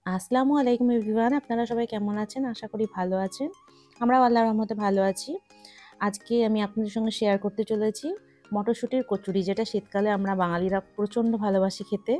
আসসালামু আলাইকুম এভরিওয়ান, আপনারা সবাই কেমন আছেন? আশা করি ভালো আছেন। আমরাও আল্লাহর রহমতে ভালো আছি। আজকে আমি আপনাদের সঙ্গে শেয়ার করতে চলেছি মটরশুঁটির কচুরি, যেটা শীতকালে আমরা বাঙালিরা প্রচণ্ড ভালোবাসি খেতে।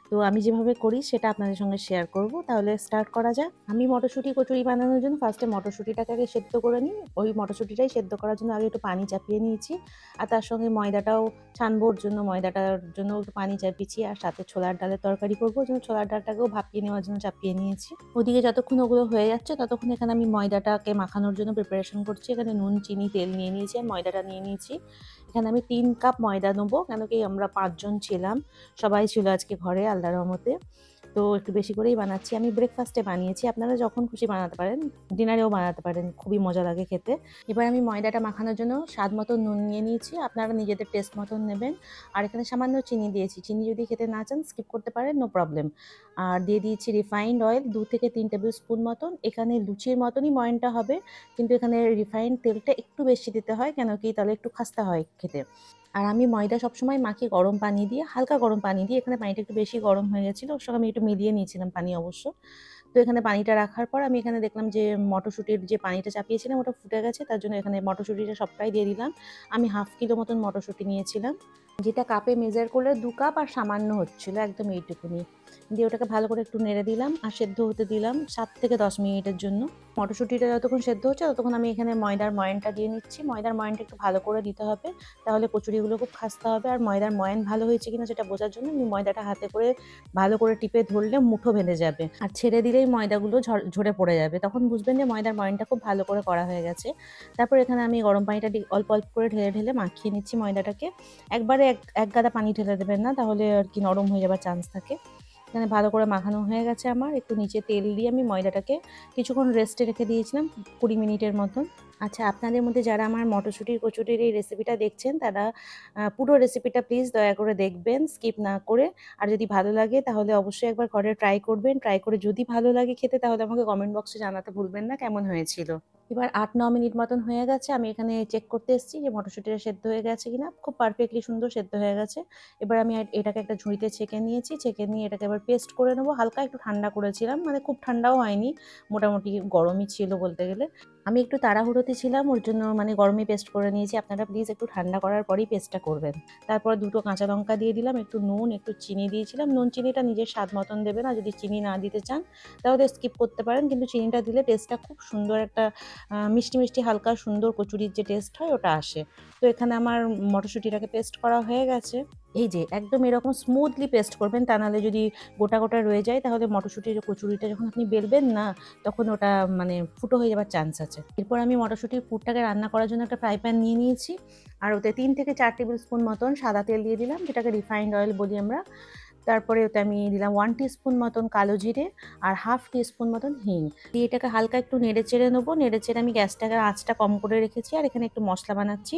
তো আমি যেভাবে করি সেটা আপনাদের সঙ্গে শেয়ার করব। তাহলে স্টার্ট করা যাক। আমি মটরশুঁটি কচুরি বানানোর জন্য ফার্স্টে মটরশুঁটিটাকে আগে সেদ্ধ করে নিই। ওই মটরশুঁটিটাই সেদ্ধ করার জন্য আগে একটু পানি চাপিয়ে নিয়েছি। আর তার সঙ্গে ময়দাটাও ছানবোর জন্য ময়দাটার জন্য একটু পানি চাপিয়েছি। আর সাথে ছোলার ডালের তরকারি করবো, ওই জন্য ছোলার ডালটাকেও ভাপিয়ে নেওয়ার জন্য চাপিয়ে নিয়েছি। ওদিকে যতক্ষণ ওগুলো হয়ে যাচ্ছে ততক্ষণ এখানে আমি ময়দাটাকে মাখানোর জন্য প্রিপারেশন করছি। এখানে নুন, চিনি, তেল নিয়ে নিয়েছি আর ময়দাটা নিয়ে নিয়েছি। এখানে আমি ৩ কাপ ময়দা নেবো, কেন কি আমরা ৫ জন ছিলাম। সবাই ছিল আজকে ঘরে আল্লাহর রহমতে। তো একটু বেশি করেই বানাচ্ছি। আমি ব্রেকফাস্টে বানিয়েছি, আপনারা যখন খুশি বানাতে পারেন, ডিনারেও বানাতে পারেন, খুবই মজা লাগে খেতে। এবার আমি ময়দাটা মাখানোর জন্য স্বাদ মতো নুন নিয়ে নিয়েছি, আপনারা নিজেদের টেস্ট মতন নেবেন। আর এখানে সামান্য চিনি দিয়েছি, চিনি যদি খেতে না চান স্কিপ করতে পারেন, নো প্রবলেম। আর দিয়ে দিয়েছি রিফাইন্ড অয়েল ২ থেকে ৩ টেবিল স্পুন মতন। এখানে লুচির মতনই ময়ানটা হবে, কিন্তু এখানে রিফাইন্ড তেলটা একটু বেশি দিতে হয়, কেন কি তাহলে একটু খাস্তা হয় খেতে। আর আমি ময়দা সবসময় মাখি গরম পানি দিয়ে, হালকা গরম পানি দিয়ে। এখানে পানিটা একটু বেশি গরম হয়ে গেছিলো, ওর সঙ্গে আমি একটু মিলিয়ে নিয়েছিলাম পানি অবশ্য। তো এখানে পানিটা রাখার পর আমি এখানে দেখলাম যে মটরশুঁটির যে পানিটা চাপিয়েছিলাম ওটা ফুটে গেছে, তার জন্য এখানে মটরশুঁটিটা সবটাই দিয়ে দিলাম। আমি 1/2 কিলো মতন মটরশুঁটি নিয়েছিলাম, যেটা কাপে মেজার করলে ২ কাপ আর সামান্য হচ্ছিল, একদম এইটুকুনি। দিয়ে ওটাকে ভালো করে একটু নেড়ে দিলাম আর সেদ্ধ হতে দিলাম ৭ থেকে ১০ মিনিটের জন্য। মটরশুঁটিটা যতক্ষণ সেদ্ধ হচ্ছে ততক্ষণ আমি এখানে ময়দার ময়ানটা দিয়ে নিচ্ছি। ময়দার ময়ানটা একটু ভালো করে দিতে হবে, তাহলে কচুরিগুলো খুব খাস্তা হবে। আর ময়দার ময়ান ভালো হয়েছে কিনা সেটা বোঝার জন্য আমি ময়দাটা হাতে করে ভালো করে টিপে ধরলে মুঠো বেঁধে যাবে। আর ছেড়ে দিলেই ময়দাগুলো ঝরে পড়ে যাবে। তখন বুঝবেন যে ময়দার ময়ানটা খুব ভালো করে করা হয়ে গেছে। তারপর এখানে আমি গরম পানিটা অল্প, অল্প করে ঢেলে, ঢেলে মাখিয়ে নিচ্ছি ময়দাটাকে। একবারে এক গাদা পানি ঢেলে দেবেন না, তাহলে আর কি নরম হয়ে যাবার চান্স থাকে। এখানে ভালো করে মাখানো হয়ে গেছে আমার। একটু নিচে তেল দিয়ে আমি ময়দাটাকে কিছুক্ষণ রেস্টে রেখে দিয়েছিলাম, ২০ মিনিটের মতন। আচ্ছা, আপনাদের মধ্যে যারা আমার মটরশুঁটির কচুরির এই রেসিপিটা দেখছেন তারা পুরো রেসিপিটা প্লিজ দয়া করে দেখবেন, স্কিপ না করে। আর যদি ভালো লাগে তাহলে অবশ্যই একবার ঘরে ট্রাই করবেন। ট্রাই করে যদি ভালো লাগে খেতে তাহলে আমাকে কমেন্ট বক্সে জানাতে ভুলবেন না কেমন হয়েছিল। এবার ৮-৯ মিনিট মতন হয়ে গেছে। আমি এখানে চেক করতে এসেছি যে মটরশুঁটিটা সেদ্ধ হয়ে গেছে কিনা। খুব পারফেক্টলি সুন্দর সেদ্ধ হয়ে গেছে। এবার আমি এটাকে একটা ঝুড়িতে ছেঁকে নিয়েছি। ছেঁকে নিয়ে এটাকে এবার পেস্ট করে নেবো। হালকা একটু ঠান্ডা করেছিলাম, মানে খুব ঠান্ডাও হয়নি, মোটামুটি গরমই ছিল বলতে গেলে। আমি একটু তাড়াহুড়োতে ছিলাম, ওর জন্য মানে গরমে পেস্ট করে নিয়েছি। আপনারা প্লিজ একটু ঠান্ডা করার পরেই পেস্টটা করবেন। তারপর ২ টো কাঁচা লঙ্কা দিয়ে দিলাম, একটু নুন, একটু চিনি দিয়েছিলাম। নুন চিনিটা নিজের স্বাদ মতন দেবেন, আর যদি চিনি না দিতে চান তাহলে স্কিপ করতে পারেন, কিন্তু চিনিটা দিলে টেস্টটা খুব সুন্দর একটা মিষ্টি, মিষ্টি হালকা সুন্দর কচুরির যে টেস্ট হয় ওটা আসে। তো এখানে আমার মটরশুঁটিটাকে পেস্ট করা হয়ে গেছে। এই যে একদম এরকম স্মুথলি পেস্ট করবেন, তা নাহলে যদি গোটা, গোটা রয়ে যায় তাহলে মটরশুঁটির কচুরিটা যখন আপনি বেলবেন না, তখন ওটা মানে ফুটো হয়ে যাবার চান্স আছে। এরপর আমি মটরশুঁটির পুরটাকে রান্না করার জন্য একটা ফ্রাই প্যান নিয়ে নিয়েছি। আর ওতে ৩ থেকে ৪ টেবিল স্পুন মতন সাদা তেল দিয়ে দিলাম, যেটাকে রিফাইন্ড অয়েল বলি আমরা। তারপরে ওতে আমি দিলাম 1 টিস্পুন মতন কালো জিরে আর 1/2 টিস্পুন মতন হিং। দিয়ে এটাকে হালকা একটু নেড়েচেড়ে নেবো। নেড়েচেড়ে আমি গ্যাসটাকে আঁচটা কম করে রেখেছি। আর এখানে একটু মশলা বানাচ্ছি।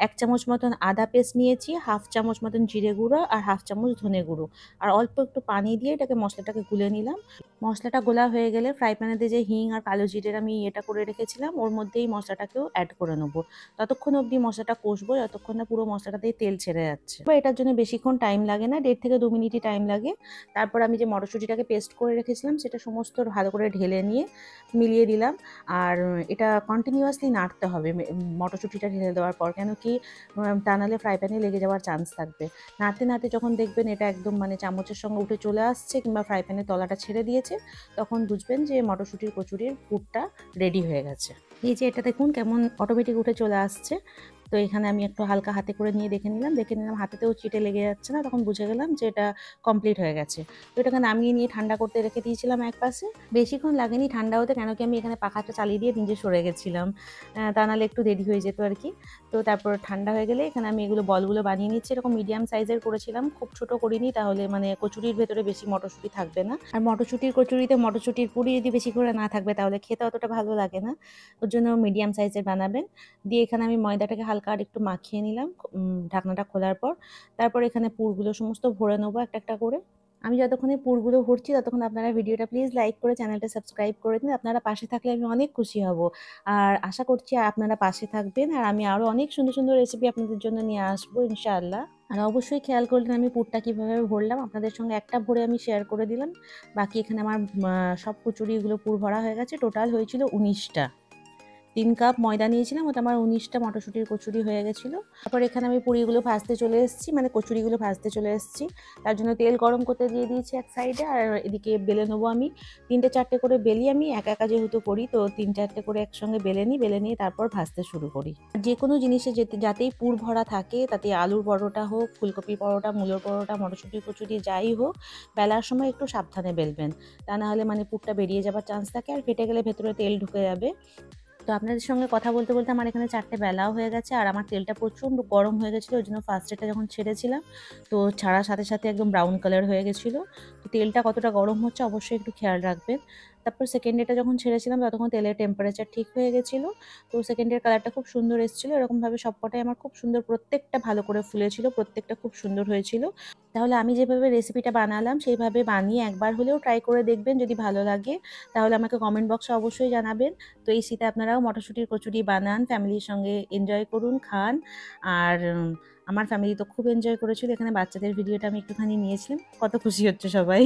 ১ চামচ মতন আদা পেস্ট নিয়েছি, 1/2 চামচ মতন জিরে গুঁড়ো আর 1/2 চামচ ধনে গুঁড়ো। আর অল্প একটু পানি দিয়ে এটাকে মশলাটাকে গুলে নিলাম। মশলাটা গোলা হয়ে গেলে ফ্রাই প্যানেতে যে হিং আর কালো জিরের আমি এটা করে রেখেছিলাম ওর মধ্যেই মশলাটাকেও অ্যাড করে নেবো। ততক্ষণ অবধি মশলাটা কষবো যতক্ষণ না পুরো মশলাটাতেই তেল ছেড়ে যাচ্ছে। এবার এটার জন্য বেশিক্ষণ টাইম লাগে না, ১.৫ থেকে ২ মিনিটই টাইম লাগে। তারপর আমি যে মটরশুঁটিটাকে পেস্ট করে রেখেছিলাম সেটা সমস্ত ভালো করে ঢেলে নিয়ে মিলিয়ে দিলাম। আর এটা কন্টিনিউয়াসলি নাড়তে হবে মটরশুঁটিটা ঢেলে দেওয়ার পর, কেন কি তা নাহলে ফ্রাই প্যানে লেগে যাওয়ার চান্স থাকবে। নাড়তে, নাড়তে যখন দেখবেন এটা একদম মানে চামচের সঙ্গে উঠে চলে আসছে কিংবা ফ্রাই প্যানের তলাটা ছেড়ে দিয়েছে, তখন বুঝবেন যে মটরশুঁটির কচুরির পুরটা রেডি হয়ে গেছে। এই যে এটা দেখুন কেমন অটোমেটিক উঠে চলে আসছে। তো এখানে আমি একটু হালকা হাতে করে নিয়ে দেখে নিলাম হাতেতেও চিটে লেগে যাচ্ছে না, তখন বুঝে গেলাম যে এটা কমপ্লিট হয়ে গেছে। তো এটাকে নামিয়ে নিয়ে ঠান্ডা করতে রেখে দিয়েছিলাম একপাশে। বেশিক্ষণ লাগেনি ঠান্ডা হতে, কেন কি আমি এখানে পাখাটা চালিয়ে দিয়ে নিজে সরে গেছিলাম। তা নাহলে একটু দেরি হয়ে যেত আর কি। তো তারপর ঠান্ডা হয়ে গেলে এখানে আমি এগুলো বলগুলো বানিয়ে নিচ্ছি। এরকম মিডিয়াম সাইজের করেছিলাম, খুব ছোট করিনি, তাহলে মানে কচুরির ভেতরে বেশি মটরশুঁটি থাকবে না। আর মটরশুঁটির কচুরিতে মটরশুঁটির পুরি যদি বেশি করে না থাকবে তাহলে খেতে অতটা ভালো লাগে না। ওর জন্য মিডিয়াম সাইজের বানাবেন। দিয়ে এখানে আমি ময়দাটাকে হালকা আরেকটু মাখিয়ে নিলাম ঢাকনাটা খোলার পর। তারপর এখানে পুরগুলো সমস্ত ভরে নেবো একটা, একটা করে। আমি যতক্ষণে পুরগুলো ভরছি ততক্ষণ আপনারা ভিডিওটা প্লিজ লাইক করে চ্যানেলটা সাবস্ক্রাইব করে দিন। আপনারা পাশে থাকলে আমি অনেক খুশি হব। আর আশা করছি আপনারা পাশে থাকবেন। আর আমি আরও অনেক সুন্দর, সুন্দর রেসিপি আপনাদের জন্য নিয়ে আসবো ইনশাআল্লাহ। আর অবশ্যই খেয়াল করলেন আমি পুরটা কীভাবে ভরলাম, আপনাদের সঙ্গে একটা ভরে আমি শেয়ার করে দিলাম। বাকি এখানে আমার সব কচুরিগুলো পুর ভরা হয়ে গেছে। টোটাল হয়েছিল 19টা। 3 কাপ ময়দা নিয়েছিলাম, ওটা আমার 19টা মটরশুঁটির কচুরি হয়ে গেছিলো। তারপর এখানে আমি পুরিগুলো ভাজতে চলে এসেছি, মানে কচুরিগুলো ভাজতে চলে এসেছি। তার জন্য তেল গরম করতে দিয়ে দিয়েছি এক সাইডে, আর এদিকে বেলে নেবো আমি। 3টে-4টে করে বেলি আমি, একা একা যেহেতু করি তো 3-4টে করে একসঙ্গে বেলে নিই, বেলে নিয়ে তারপর ভাজতে শুরু করি। যে কোনো জিনিসে যাতেই পুর ভরা থাকে, তাতে আলুর পরোটা হোক, ফুলকপির পরোটা, মূলোর পরোটা, মটরশুঁটির কচুরি যাই হোক, বেলার সময় একটু সাবধানে বেলবেন। তা না হলে মানে পুরটা বেরিয়ে যাবার চান্স থাকে, আর ফেটে গেলে ভেতরে তেল ঢুকে যাবে। তো আপনাদের সঙ্গে কথা বলতে বলতে আমার এখানে 4টে বেলাও হয়ে গেছে, আর আমার তেলটা প্রচণ্ড গরম হয়ে গেছিলো। ওই জন্য ফার্স্টেটা যখন ছেড়েছিলাম, তো ছাড়ার সাথে সাথে একদম ব্রাউন কালার হয়ে গেছিলো। তো তেলটা কতটা গরম হচ্ছে অবশ্যই একটু খেয়াল রাখবেন। তারপর সেকেন্ড ডেটা যখন ছেড়েছিলাম ততক্ষণ তেলের টেম্পারেচার ঠিক হয়ে গেছিলো। তো সেকেন্ড ডের কালারটা খুব সুন্দর এসেছিলো। এরকমভাবে সবকটাই আমার খুব সুন্দর, প্রত্যেকটা ভালো করে ফুলেছিল, প্রত্যেকটা খুব সুন্দর হয়েছিল। তাহলে আমি যেভাবে রেসিপিটা বানালাম সেইভাবে বানিয়ে একবার হলেও ট্রাই করে দেখবেন। যদি ভালো লাগে তাহলে আমাকে কমেন্ট বক্সে অবশ্যই জানাবেন। তো এই শীতে আপনারাও মটরশুঁটির কচুরি বানান, ফ্যামিলির সঙ্গে এনজয় করুন, খান। আর আমার ফ্যামিলি তো খুব এনজয় করেছিল। এখানে বাচ্চাদের ভিডিওটা আমি একটুখানি নিয়েছিলাম, কত খুশি হচ্ছে সবাই।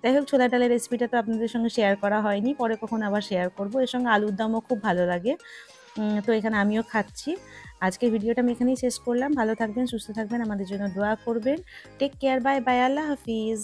যাই হোক, ছোলা ডালের রেসিপিটা তো আপনাদের সঙ্গে শেয়ার করা হয়নি, পরে কখন আবার শেয়ার করব। এর সঙ্গে আলুর দমও খুব ভালো লাগে। তো এখানে আমিও খাচ্ছি। আজকের ভিডিওটা আমি এখানেই শেষ করলাম। ভালো থাকবেন, সুস্থ থাকবেন, আমাদের জন্য দোয়া করবেন। টেক কেয়ার, বাই বাই, আল্লাহ হাফিজ।